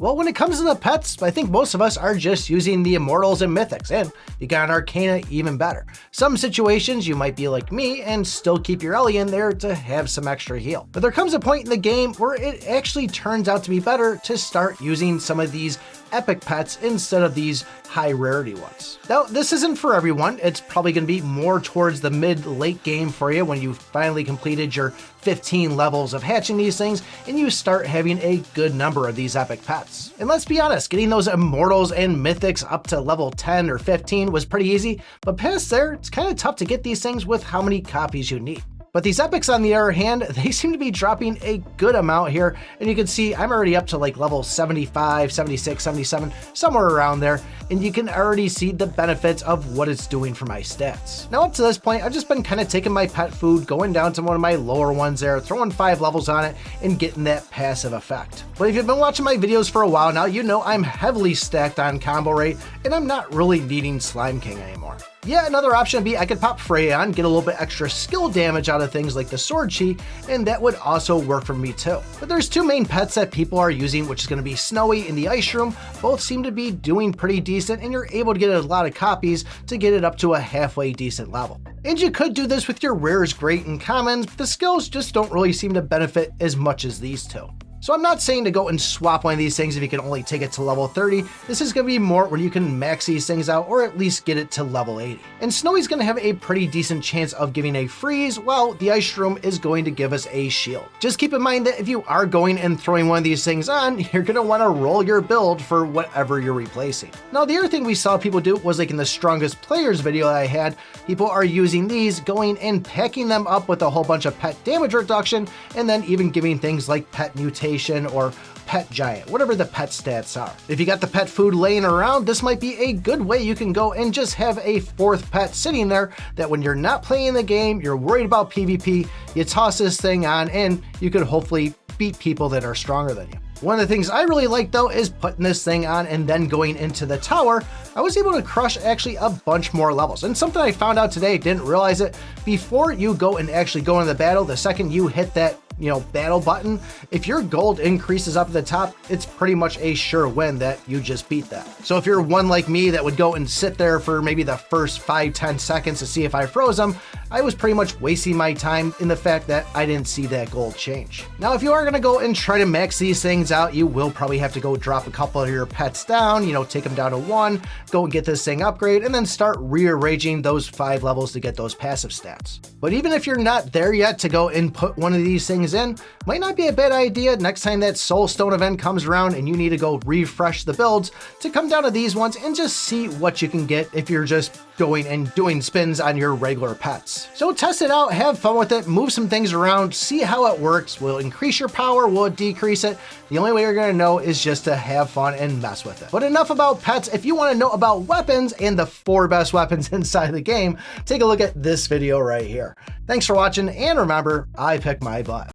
Well, when it comes to the pets, I think most of us are just using the Immortals and Mythics, and you got an Arcana even better. Some situations you might be like me and still keep your Ellie in there to have some extra heal. But there comes a point in the game where it actually turns out to be better to start using some of these epic pets instead of these high rarity ones. Now, this isn't for everyone. It's probably going to be more towards the mid-late game for you when you've finally completed your 15 levels of hatching these things and you start having a good number of these epic pets. And let's be honest, getting those Immortals and Mythics up to level 10 or 15 was pretty easy, but past there, it's kind of tough to get these things with how many copies you need. But these epics, on the other hand, they seem to be dropping a good amount here. And you can see I'm already up to like level 75, 76, 77, somewhere around there. And you can already see the benefits of what it's doing for my stats. Now up to this point, I've just been kind of taking my pet food, going down to one of my lower ones there, throwing 5 levels on it, and getting that passive effect. But if you've been watching my videos for a while now, you know I'm heavily stacked on combo rate, and I'm not really needing Slime King anymore. Yeah, another option would be I could pop Freon, get a little bit extra skill damage out of things like the Sword Chi, and that would also work for me too. But there's 2 main pets that people are using, which is going to be Snowy and the Ice Room. Both seem to be doing pretty decent, and you're able to get a lot of copies to get it up to a halfway decent level. And you could do this with your rares, great, and commons, but the skills just don't really seem to benefit as much as these 2. So I'm not saying to go and swap one of these things if you can only take it to level 30. This is going to be more where you can max these things out or at least get it to level 80. And Snowy's going to have a pretty decent chance of giving a freeze, while the Ice Room is going to give us a shield. Just keep in mind that if you are going and throwing one of these things on, you're going to want to roll your build for whatever you're replacing. Now, the other thing we saw people do was like in the strongest players video that I had, people are using these, going and packing them up with a whole bunch of pet damage reduction, and then even giving things like pet mutation or pet giant, whatever the pet stats are. If you got the pet food laying around, this might be a good way you can go and just have a 4th pet sitting there that when you're not playing the game, you're worried about PvP, you toss this thing on and you could hopefully beat people that are stronger than you. One of the things I really like though is putting this thing on and then going into the tower. I was able to crush actually a bunch more levels. And something I found out today, didn't realize it, before you go and actually go into the battle, the second you hit that battle button, if your gold increases up at the top, it's pretty much a sure win that you just beat that. So if you're one like me that would go and sit there for maybe the first 5-10 seconds to see if I froze them, I was pretty much wasting my time in the fact that I didn't see that gold change. Now, if you are going to go and try to max these things out, you will probably have to go drop a couple of your pets down, take them down to 1, go and get this thing upgrade, and then start rearranging those 5 levels to get those passive stats. But even if you're not there yet to go and put one of these things in, might not be a bad idea next time that Soulstone event comes around and you need to go refresh the builds to come down to these ones and just see what you can get if you're just going and doing spins on your regular pets. So test it out, have fun with it, move some things around, see how it works. Will it increase your power? Will it decrease it? The only way you're going to know is just to have fun and mess with it. But enough about pets. If you want to know about weapons and the 4 best weapons inside the game, take a look at this video right here. Thanks for watching, and remember, I pick my butt.